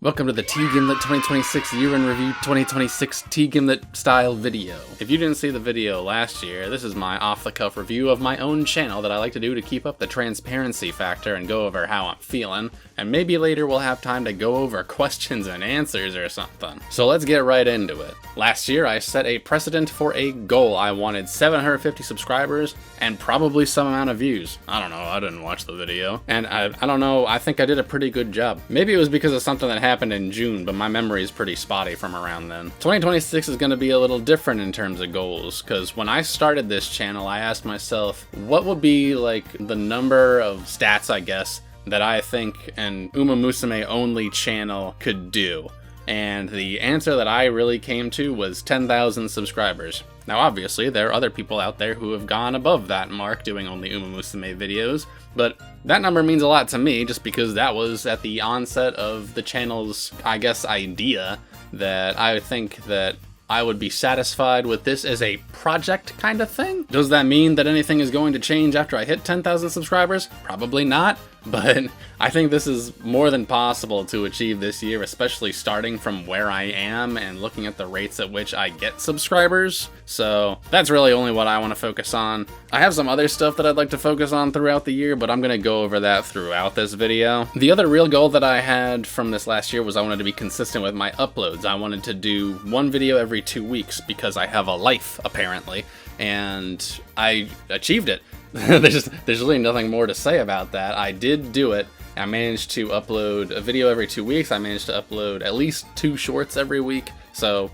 Welcome to the TGimlet 2026 Year in Review 2026 TGimlet style video. If you didn't see the video last year, this is my off-the-cuff review of my own channel that I like to do to keep up the transparency factor and go over how I'm feeling, and maybe later we'll have time to go over questions and answers or something. So let's get right into it. Last year I set a precedent for a goal. I wanted 750 subscribers and probably some amount of views. I don't know, I didn't watch the video. And I don't know, I think I did a pretty good job. Maybe it was because of something that happened in June, but my memory is pretty spotty from around then. 2026 is going to be a little different in terms of goals, because when I started this channel, I asked myself, what would be like the number of stats, I guess, that I think an Uma Musume only channel could do? And the answer that I really came to was 10,000 subscribers. Now obviously there are other people out there who have gone above that mark doing only Uma Musume videos, but that number means a lot to me just because that was at the onset of the channel's, I guess, idea that I think that I would be satisfied with this as a project kind of thing. Does that mean that anything is going to change after I hit 10,000 subscribers? Probably not, but I think this is more than possible to achieve this year, especially starting from where I am and looking at the rates at which I get subscribers. So that's really only what I want to focus on. I have some other stuff that I'd like to focus on throughout the year, but I'm going to go over that throughout this video. The other real goal that I had from this last year was I wanted to be consistent with my uploads. I wanted to do one video every 2 weeks because I have a life, apparently, and I achieved it. There's really nothing more to say about that. I did do it. I managed to upload a video every 2 weeks. I managed to upload at least 2 shorts every week. So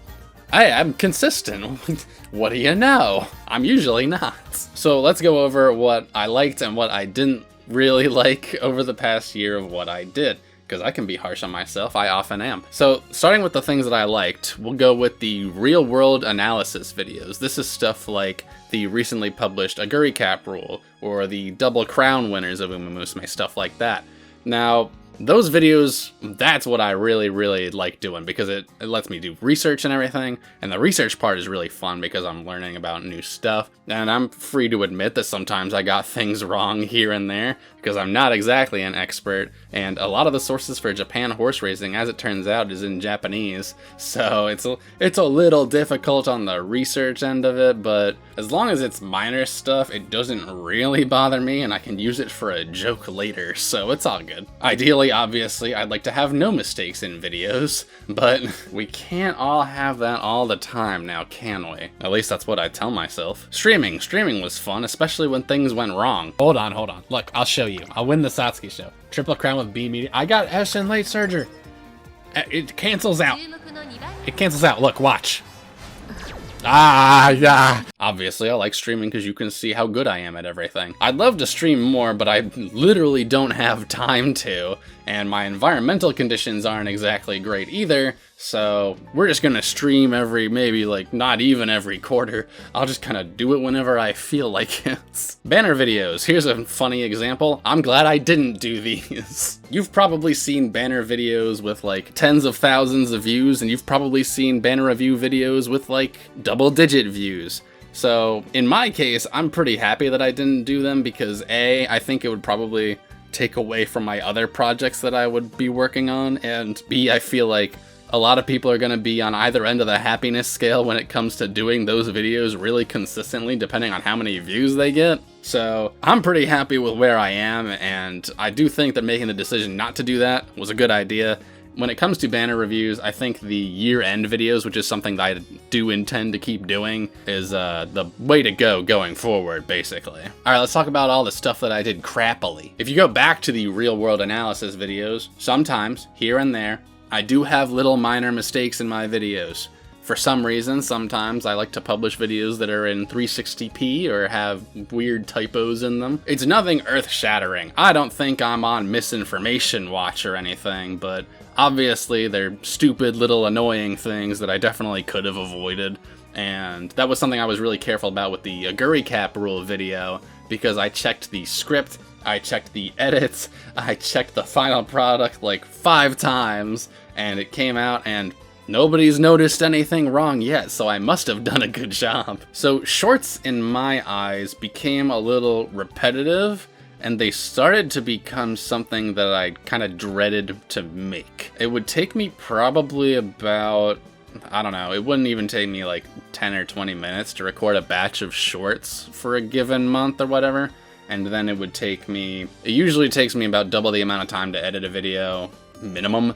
I'm consistent. What do you know? I'm usually not. So let's go over what I liked and what I didn't really like over the past year of what I did, because I can be harsh on myself. I often am. So starting with the things that I liked, we'll go with the real world analysis videos. This is stuff like the recently published Aguri Cap rule or the double crown winners of Uma Musume, stuff like that. Now, those videos, that's what I really like doing, because it lets me do research and everything, and the research part is really fun because I'm learning about new stuff, and I'm free to admit that sometimes I got things wrong here and there, because I'm not exactly an expert, and a lot of the sources for Japan horse racing, as it turns out, is in Japanese, so it's a little difficult on the research end of it, but as long as it's minor stuff, it doesn't really bother me, and I can use it for a joke later, so it's all good. Ideally, obviously, I'd like to have no mistakes in videos, but we can't all have that all the time now, can we? At least that's what I tell myself. Streaming was fun, especially when things went wrong. Hold on. Look, I'll show you. I'll win the Satsuki show. Triple crown with B media. I got S in late surgery. It cancels out. It cancels out. Look, watch. Yeah. Obviously, I like streaming because you can see how good I am at everything. I'd love to stream more, but I literally don't have time to, and my environmental conditions aren't exactly great either, so we're just gonna stream every, maybe like not even every quarter. I'll just kind of do it whenever I feel like it. Banner videos. Here's a funny example. I'm glad I didn't do these. You've probably seen banner videos with like tens of thousands of views, and you've probably seen banner review videos with like double-digit views. So in my case, I'm pretty happy that I didn't do them because A, I think it would probably take away from my other projects that I would be working on, and B, I feel like a lot of people are going to be on either end of the happiness scale when it comes to doing those videos really consistently, depending on how many views they get. So I'm pretty happy with where I am, and I do think that making the decision not to do that was a good idea. When it comes to banner reviews, I think the year-end videos, which is something that I do intend to keep doing, is the way to go going forward, basically. Alright, let's talk about all the stuff that I did crappily. If you go back to the real-world analysis videos, sometimes, here and there, I do have little minor mistakes in my videos. For some reason, sometimes I like to publish videos that are in 360p or have weird typos in them. It's nothing earth-shattering. I don't think I'm on misinformation watch or anything, but obviously they're stupid little annoying things that I definitely could have avoided. And that was something I was really careful about with the Aguri Cap rule video, because I checked the script, I checked the edits, I checked the final product like 5 times, and it came out and nobody's noticed anything wrong yet, so I must have done a good job. So shorts, in my eyes, became a little repetitive, and they started to become something that I kind of dreaded to make. It would take me probably about, I don't know, it wouldn't even take me like 10 or 20 minutes to record a batch of shorts for a given month or whatever. And then it usually takes me about double the amount of time to edit a video, minimum.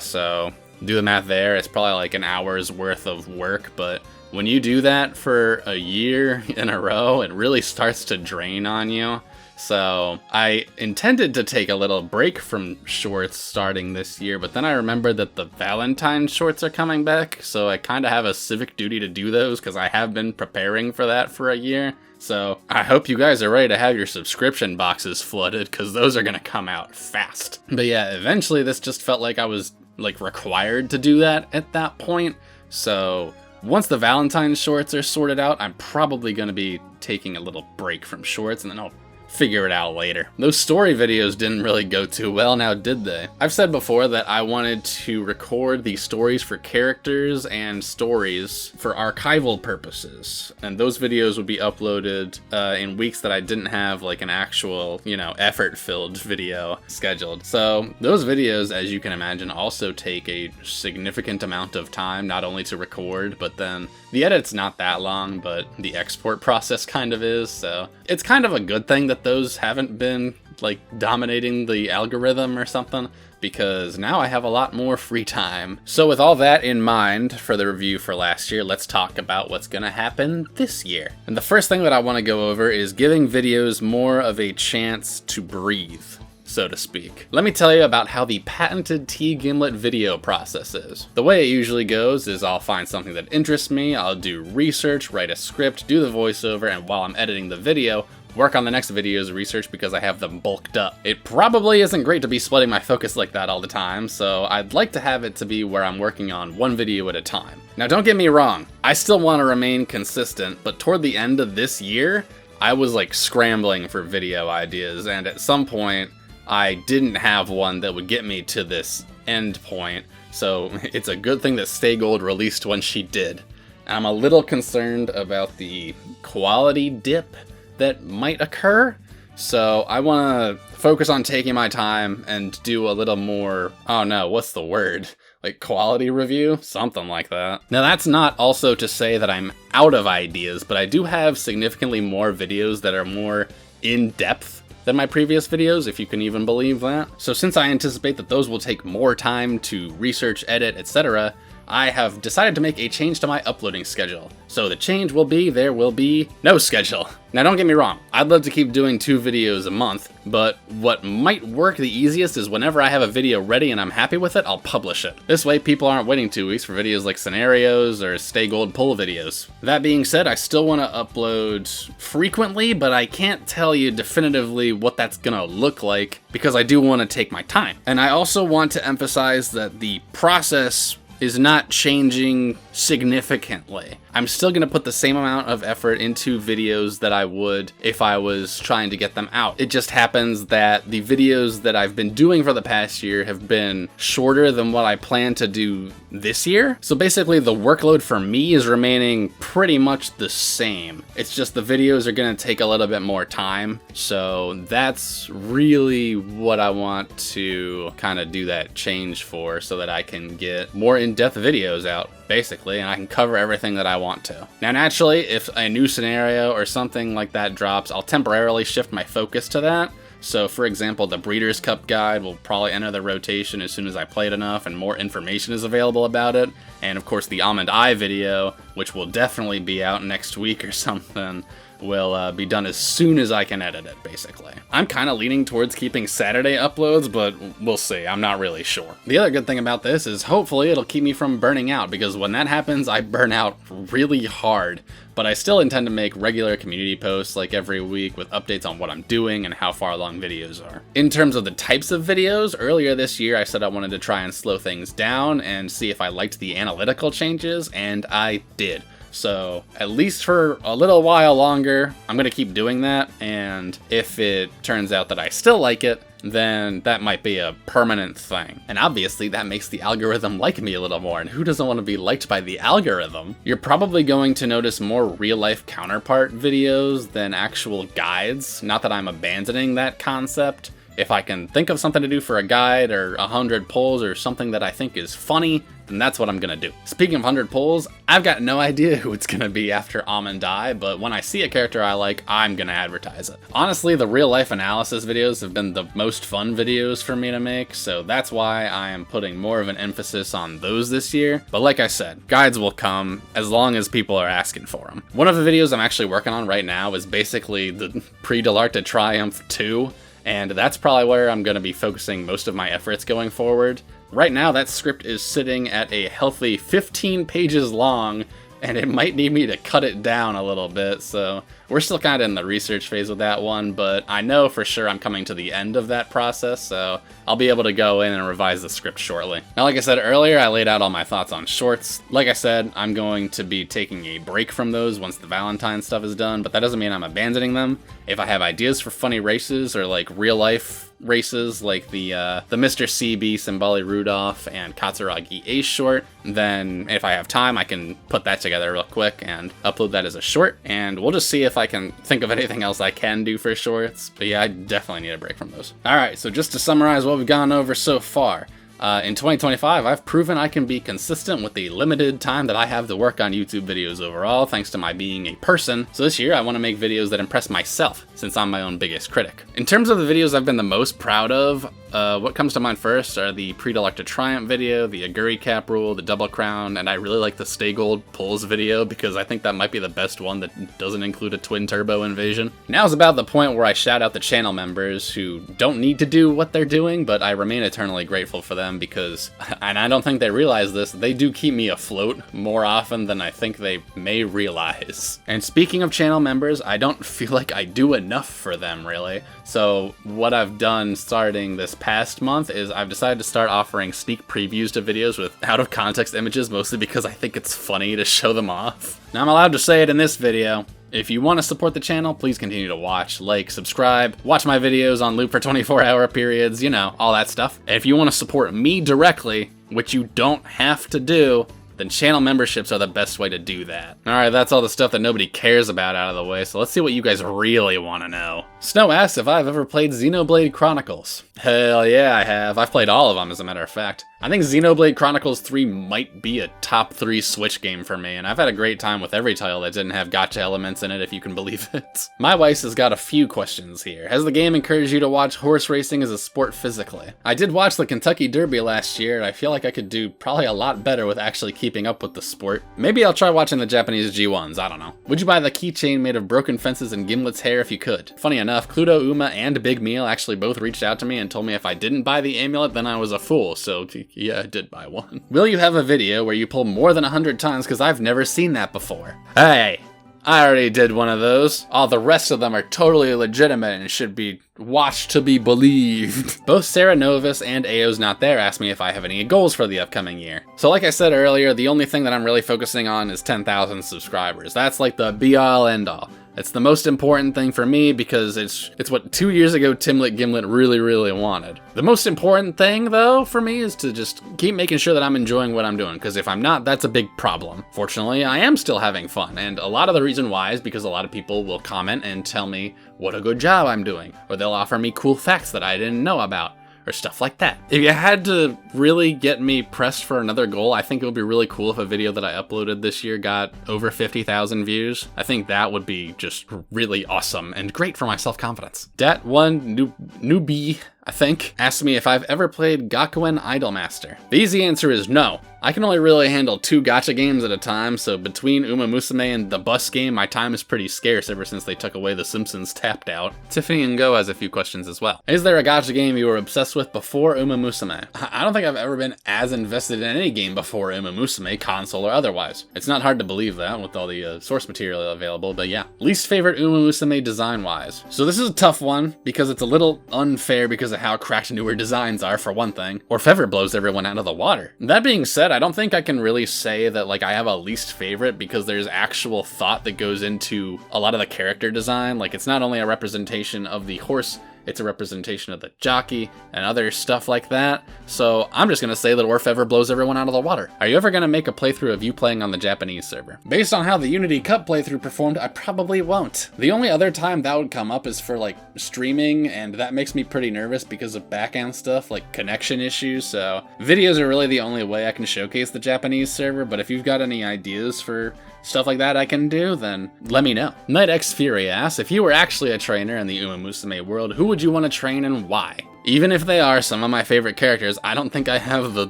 So do the math there, it's probably like an hour's worth of work, but when you do that for a year in a row, it really starts to drain on you. So I intended to take a little break from shorts starting this year, but then I remembered that the Valentine's shorts are coming back, so I kind of have a civic duty to do those because I have been preparing for that for a year. So I hope you guys are ready to have your subscription boxes flooded, because those are going to come out fast. But yeah, eventually this just felt like I was like required to do that at that point. So once the Valentine's shorts are sorted out, I'm probably going to be taking a little break from shorts, and then I'll figure it out later. Those story videos didn't really go too well, now did they? I've said before that I wanted to record the stories for characters and stories for archival purposes, and those videos would be uploaded in weeks that I didn't have like an actual, effort-filled video scheduled. So those videos, as you can imagine, also take a significant amount of time, not only to record, but then the edit's not that long, but the export process kind of is, so it's kind of a good thing that those haven't been like dominating the algorithm or something, because now I have a lot more free time. So with all that in mind for the review for last year, let's talk about what's gonna happen this year. And the first thing that I want to go over is giving videos more of a chance to breathe, so to speak. Let me tell you about how the patented TGimlet video process is. The way it usually goes is I'll find something that interests me, I'll do research, write a script, do the voiceover, and while I'm editing the video, work on the next video's research because I have them bulked up. It probably isn't great to be splitting my focus like that all the time, so I'd like to have it to be where I'm working on one video at a time. Now don't get me wrong, I still want to remain consistent, but toward the end of this year, I was like scrambling for video ideas, and at some point, I didn't have one that would get me to this end point, so it's a good thing that Stay Gold released when she did. I'm a little concerned about the quality dip that might occur, so I want to focus on taking my time and do a little more, oh no, what's the word? Like quality review? Something like that. Now that's not also to say that I'm out of ideas, but I do have significantly more videos that are more in-depth than my previous videos, if you can even believe that. So since I anticipate that those will take more time to research, edit, etc., I have decided to make a change to my uploading schedule. So the change will be there will be no schedule. Now don't get me wrong, I'd love to keep doing 2 videos a month, but what might work the easiest is whenever I have a video ready and I'm happy with it, I'll publish it. This way people aren't waiting 2 weeks for videos like scenarios or Stay Gold pull videos. That being said, I still want to upload frequently, but I can't tell you definitively what that's gonna look like because I do want to take my time. And I also want to emphasize that the process is not changing significantly. I'm still gonna put the same amount of effort into videos that I would if I was trying to get them out. It just happens that the videos that I've been doing for the past year have been shorter than what I plan to do this year. So basically the workload for me is remaining pretty much the same. It's just the videos are gonna take a little bit more time. So that's really what I want to kind of do that change for, so that I can get more in-depth videos out, basically, and I can cover everything that I want to. Now naturally, if a new scenario or something like that drops, I'll temporarily shift my focus to that. So for example, the Breeders' Cup guide will probably enter the rotation as soon as I play it enough and more information is available about it. And of course the Almond Eye video, which will definitely be out next week or something, will be done as soon as I can edit it, basically. I'm kind of leaning towards keeping Saturday uploads, but we'll see. I'm not really sure. The other good thing about this is hopefully it'll keep me from burning out, because when that happens, I burn out really hard. But I still intend to make regular community posts like every week with updates on what I'm doing and how far along videos are. In terms of the types of videos, earlier this year I said I wanted to try and slow things down and see if I liked the analytical changes, and I did. So at least for a little while longer, I'm gonna keep doing that. And if it turns out that I still like it, then that might be a permanent thing. And obviously that makes the algorithm like me a little more, and who doesn't want to be liked by the algorithm? You're probably going to notice more real-life counterpart videos than actual guides. Not that I'm abandoning that concept. If I can think of something to do for a guide or 100 polls or something that I think is funny, then that's what I'm gonna do. Speaking of 100 polls, I've got no idea who it's gonna be after Almond Eye, but when I see a character I like, I'm gonna advertise it. Honestly, the real life analysis videos have been the most fun videos for me to make, so that's why I am putting more of an emphasis on those this year. But like I said, guides will come as long as people are asking for them. One of the videos I'm actually working on right now is basically the Pre-Delarta Triumph 2, and that's probably where I'm going to be focusing most of my efforts going forward. Right now, that script is sitting at a healthy 15 pages long, and it might need me to cut it down a little bit, so we're still kind of in the research phase with that one, but I know for sure I'm coming to the end of that process, so I'll be able to go in and revise the script shortly. Now, like I said earlier, I laid out all my thoughts on shorts. Like I said, I'm going to be taking a break from those once the Valentine stuff is done, but that doesn't mean I'm abandoning them. If I have ideas for funny races or like real life races like the Mr. CB Simbali Rudolph and Katsuragi Ace short, then if I have time I can put that together real quick and upload that as a short, and we'll just see if I can think of anything else I can do for shorts. But yeah, I definitely need a break from those. Alright, so just to summarize what we've gone over so far. In 2025, I've proven I can be consistent with the limited time that I have to work on YouTube videos overall, thanks to my being a person. So this year, I want to make videos that impress myself, since I'm my own biggest critic. In terms of the videos I've been the most proud of, what comes to mind first are the Pre-Delarta Triumph video, the Aguri Cap Rule, the Double Crown, and I really like the Stay Gold Pulls video because I think that might be the best one that doesn't include a twin turbo invasion. Now's about the point where I shout out the channel members who don't need to do what they're doing, but I remain eternally grateful for them because, and I don't think they realize this, they do keep me afloat more often than I think they may realize. And speaking of channel members, I don't feel like I do enough for them really. So what I've done starting this past month is I've decided to start offering sneak previews to videos with out of context images, mostly because I think it's funny to show them off. Now I'm allowed to say it in this video. If you want to support the channel, please continue to watch, like, subscribe, watch my videos on loop for 24-hour periods, you know, all that stuff. And if you want to support me directly, which you don't have to do, then channel memberships are the best way to do that. Alright, that's all the stuff that nobody cares about out of the way, so let's see what you guys really want to know. Snow asks if I've ever played Xenoblade Chronicles. Hell yeah, I have. I've played all of them, as a matter of fact. I think Xenoblade Chronicles 3 might be a top 3 Switch game for me, and I've had a great time with every title that didn't have gacha elements in it, if you can believe it. My Weiss has got a few questions here. Has the game encouraged you to watch horse racing as a sport physically? I did watch the Kentucky Derby last year, and I feel like I could do probably a lot better with actually keeping up with the sport. Maybe I'll try watching the Japanese G1s, I don't know. Would you buy the keychain made of broken fences and Gimlet's hair if you could? Funny enough, Cluedo, Uma, and Big Meal actually both reached out to me and told me if I didn't buy the amulet, then I was a fool, so yeah, I did buy one. Will you have a video where you pull more than 100 times, because I've never seen that before? Hey, I already did one of those. All the rest of them are totally legitimate and should be watched to be believed. Both Sarah Novus and Ao's Not There asked me if I have any goals for the upcoming year. So like I said earlier, the only thing that I'm really focusing on is 10,000 subscribers. That's like the be-all end-all. It's the most important thing for me because it's what 2 years ago Timlet Gimlet really wanted. The most important thing though for me is to just keep making sure that I'm enjoying what I'm doing, because if I'm not, that's a big problem. Fortunately, I am still having fun, and a lot of the reason why is because a lot of people will comment and tell me what a good job I'm doing, or they'll offer me cool facts that I didn't know about, or stuff like that. If you had to really get me pressed for another goal, I think it would be really cool if a video that I uploaded this year got over 50,000 views. I think that would be just really awesome and great for my self-confidence. Dat1 Newbie, I think, asked me if I've ever played Gakuen Idolmaster. The easy answer is no. I can only really handle 2 gacha games at a time, so between Uma Musume and the bus game, my time is pretty scarce ever since they took away the Simpsons Tapped Out. Tiffany and Go has a few questions as well. Is there a gacha game you were obsessed with before Uma Musume? I don't think I've ever been as invested in any game before Uma Musume, console or otherwise. It's not hard to believe that with all the source material available, but yeah. Least favorite Uma Musume design-wise. So this is a tough one, because it's a little unfair because of how cracked newer designs are, for one thing, or if ever blows everyone out of the water. That being said, said, I don't think I can really say that like I have a least favorite because there's actual thought that goes into a lot of the character design. Like it's not only a representation of the horse, it's a representation of the jockey and other stuff like that. So I'm just gonna say that Orfever blows everyone out of the water. Are you ever gonna make a playthrough of you playing on the Japanese server? Based on how the Unity Cup playthrough performed, I probably won't. The only other time that would come up is for like streaming, and that makes me pretty nervous because of backend stuff like connection issues. So videos are really the only way I can showcase the Japanese server, but if you've got any ideas for stuff like that I can do, then let me know. Night X Fury asks, if you were actually a trainer in the Uma Musume world, who would you want to train and why? Even if they are some of my favorite characters, I don't think I have the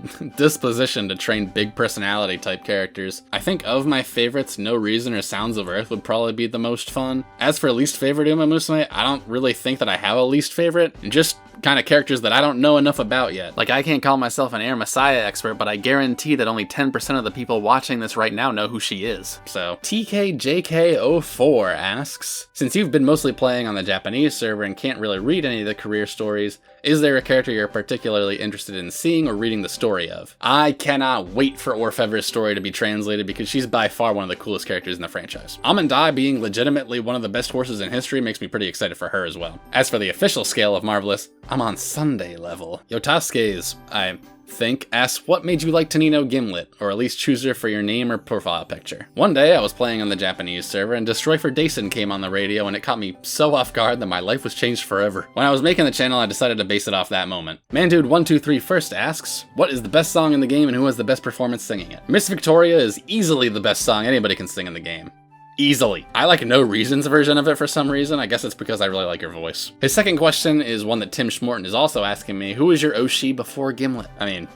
disposition to train big personality type characters. I think of my favorites, No Reason or Sounds of Earth would probably be the most fun. As for least favorite Uma Musume, I don't really think that I have a least favorite, just kind of characters that I don't know enough about yet. Like I can't call myself an Air Messiah expert, but I guarantee that only 10% of the people watching this right now know who she is. So TKJK04 asks, since you've been mostly playing on the Japanese server and can't really read any of the career stories, is there a character you're particularly interested in seeing or reading the story of? I cannot wait for Orfever's story to be translated because she's by far one of the coolest characters in the franchise. Amandai being legitimately one of the best horses in history makes me pretty excited for her as well. As for the official scale of Marvelous, I'm on Sunday level. Yotasuke's, I think, asks, what made you like TGimlet, or at least choose her for your name or profile picture? One day I was playing on the Japanese server and Destroy for Dason came on the radio and it caught me so off guard that my life was changed forever. When I was making the channel I decided to base it off that moment. Mandude123 first asks, what is the best song in the game and who has the best performance singing it? Miss Victoria is easily the best song anybody can sing in the game. Easily. I like No Reason's version of it for some reason. I guess it's because I really like her voice. His second question is one that Tim Schmorton is also asking me. Who was your Oshi before Gimlet? I mean,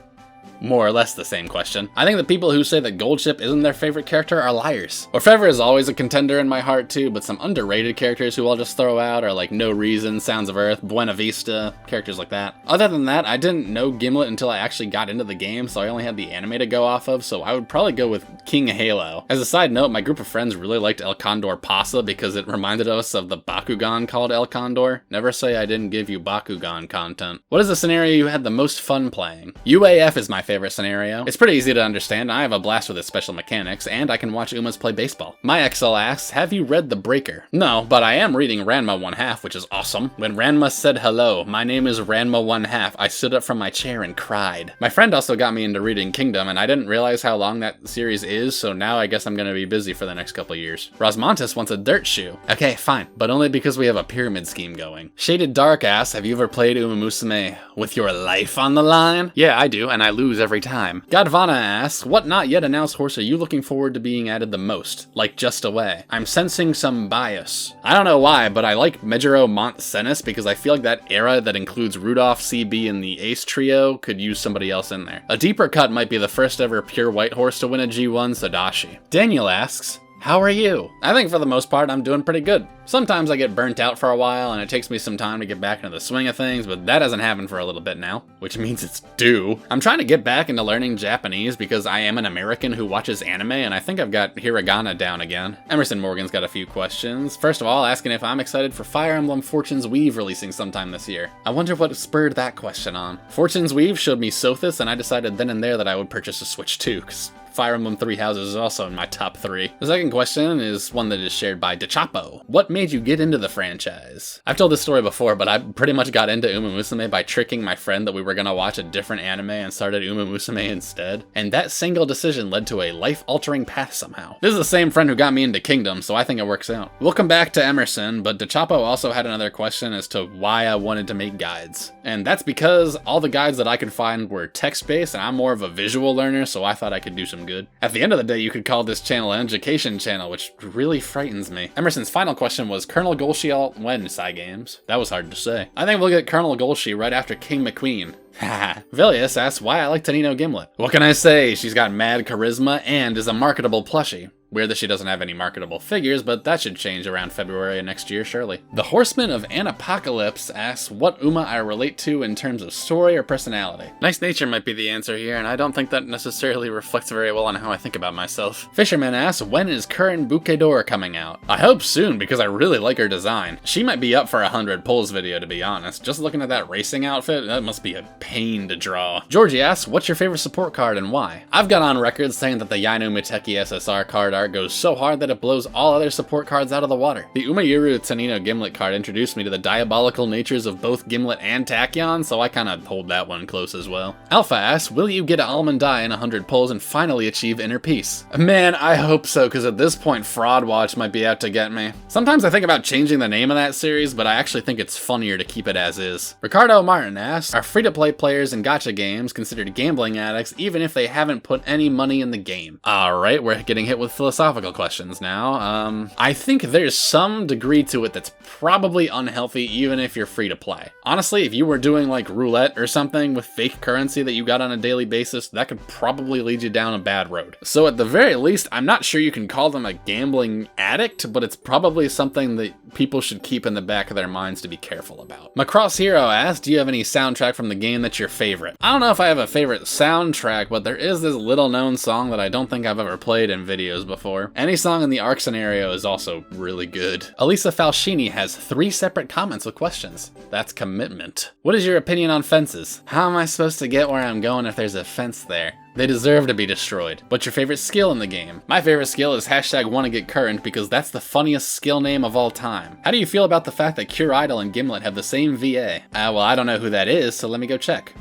more or less the same question. I think the people who say that Goldship isn't their favorite character are liars. Orfever is always a contender in my heart too, but some underrated characters who I'll just throw out are like No Reason, Sounds of Earth, Buena Vista, characters like that. Other than that, I didn't know Gimlet until I actually got into the game, so I only had the anime to go off of, so I would probably go with King Halo. As a side note, my group of friends really liked El Condor Pasa because it reminded us of the Bakugan called El Condor. Never say I didn't give you Bakugan content. What is the scenario you had the most fun playing? UAF is my favorite scenario. It's pretty easy to understand. I have a blast with its special mechanics, and I can watch Umas play baseball. My XL asks, have you read The Breaker? No, but I am reading Ranma 1/2, which is awesome. When Ranma said hello, my name is Ranma 1/2, I stood up from my chair and cried. My friend also got me into reading Kingdom, and I didn't realize how long that series is, so now I guess I'm gonna be busy for the next couple years. Rosmontis wants a dirt shoe. Okay, fine, but only because we have a pyramid scheme going. Shaded Dark asks, have you ever played Uma Musume with your life on the line? Yeah, I do, and I lose every time. Godvana asks, what not yet announced horse are you looking forward to being added the most? Like Just Away. I'm sensing some bias. I don't know why, but I like Mejiro Mont Cenis because I feel like that era that includes Rudolph, CB, and the Ace Trio could use somebody else in there. A deeper cut might be the first ever pure white horse to win a G1, Sadashi. Daniel asks, how are you? I think for the most part, I'm doing pretty good. Sometimes I get burnt out for a while and it takes me some time to get back into the swing of things, but that hasn't happened for a little bit now, which means it's due. I'm trying to get back into learning Japanese because I am an American who watches anime and I think I've got hiragana down again. Emerson Morgan's got a few questions. First of all, asking if I'm excited for Fire Emblem Fortune's Weave releasing sometime this year. I wonder what spurred that question on. Fortune's Weave showed me Sothis and I decided then and there that I would purchase a Switch too, because Fire Emblem Three Houses is also in my top 3. The second question is one that is shared by DeChapo. What made you get into the franchise? I've told this story before, but I pretty much got into Uma Musume by tricking my friend that we were gonna watch a different anime and started Uma Musume instead. And that single decision led to a life-altering path somehow. This is the same friend who got me into Kingdom, so I think it works out. We'll come back to Emerson, but DeChapo also had another question as to why I wanted to make guides. And that's because all the guides that I could find were text-based, and I'm more of a visual learner, so I thought I could do some good. At the end of the day, you could call this channel an education channel, which really frightens me. Emerson's final question was, Colonel Golshi when Cygames? That was hard to say. I think we'll get Colonel Golshi right after King McQueen. Haha. Vilius asks why I like TGimlet. What can I say? She's got mad charisma and is a marketable plushie. Weird that she doesn't have any marketable figures, but that should change around February of next year, surely. The Horseman of Anapocalypse asks what Uma I relate to in terms of story or personality. Nice nature might be the answer here, and I don't think that necessarily reflects very well on how I think about myself. Fisherman asks, when is Current Bouquet coming out? I hope soon, because I really like her design. She might be up for a 100 pulls video, to be honest. Just looking at that racing outfit, that must be a pain to draw. Georgie asks, what's your favorite support card and why? I've got on record saying that the Yainu Miteki SSR card art goes so hard that it blows all other support cards out of the water. The Umayuru Tanino Gimlet card introduced me to the diabolical natures of both Gimlet and Tachyon, so I kinda hold that one close as well. Alpha asks, will you get an Almond Eye in 100 pulls and finally achieve inner peace? Man, I hope so, because at this point Fraud Watch might be out to get me. Sometimes I think about changing the name of that series, but I actually think it's funnier to keep it as is. Ricardo Martin asks, are free-to-play players in gacha games considered gambling addicts even if they haven't put any money in the game? Alright, we're getting hit with philosophical questions now. I think there's some degree to it that's probably unhealthy even if you're free to play. Honestly, if you were doing like roulette or something with fake currency that you got on a daily basis, that could probably lead you down a bad road. So at the very least, I'm not sure you can call them a gambling addict, but it's probably something that people should keep in the back of their minds to be careful about. Macross Hero asks, do you have any soundtrack from the game that's your favorite? I don't know if I have a favorite soundtrack, but there is this little known song that I don't think I've ever played in videos before. Any song in the Ark scenario is also really good. Elisa Falcini has 3 separate comments with questions. That's commitment. What is your opinion on fences? How am I supposed to get where I'm going if there's a fence there? They deserve to be destroyed. What's your favorite skill in the game? My favorite skill is #WannaGetCurrent because that's the funniest skill name of all time. How do you feel about the fact that Cure Idol and Gimlet have the same VA? Well, I don't know who that is, so let me go check.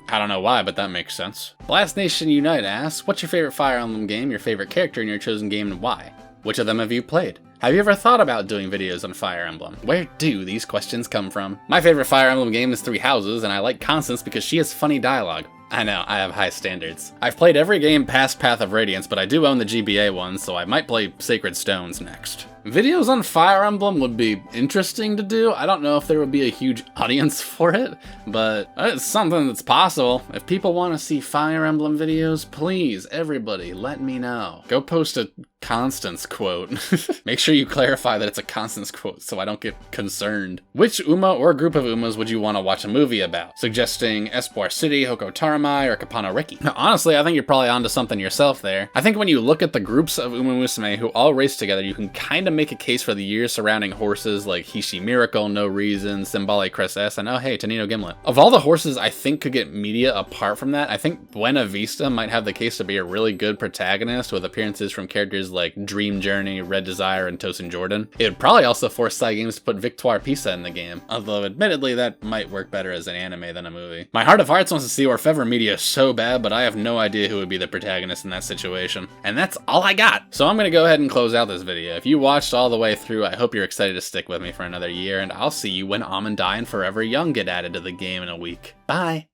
I don't know why, but that makes sense. Blast Nation Unite asks, what's your favorite Fire Emblem game, your favorite character in your chosen game, and why? Which of them have you played? Have you ever thought about doing videos on Fire Emblem? Where do these questions come from? My favorite Fire Emblem game is Three Houses, and I like Constance because she has funny dialogue. I know, I have high standards. I've played every game past Path of Radiance, but I do own the GBA one, so I might play Sacred Stones next. Videos on Fire Emblem would be interesting to do. I don't know if there would be a huge audience for it, but it's something that's possible. If people want to see Fire Emblem videos, please, everybody, let me know. Go post a Constance quote. Make sure you clarify that it's a Constance quote so I don't get concerned. Which Uma or group of Umas would you want to watch a movie about? Suggesting Espoir City, Hoko Taramai, or Kapano Riki. Now, honestly, I think you're probably onto something yourself there. I think when you look at the groups of Uma Musume who all race together, you can kind of make a case for the years surrounding horses like Hishi Miracle, No Reason, Symbole Crest S, and oh hey, Tanino Gimlet. Of all the horses I think could get media apart from that, I think Buena Vista might have the case to be a really good protagonist with appearances from characters like Dream Journey, Red Desire, and Tosin Jordan. It would probably also force Cygames to put Victoire Pisa in the game, although admittedly that might work better as an anime than a movie. My heart of hearts wants to see Orfevre Media so bad, but I have no idea who would be the protagonist in that situation. And that's all I got! So I'm gonna go ahead and close out this video. If you watched all the way through, I hope you're excited to stick with me for another year, and I'll see you when Almond Eye and Forever Young get added to the game in a week. Bye!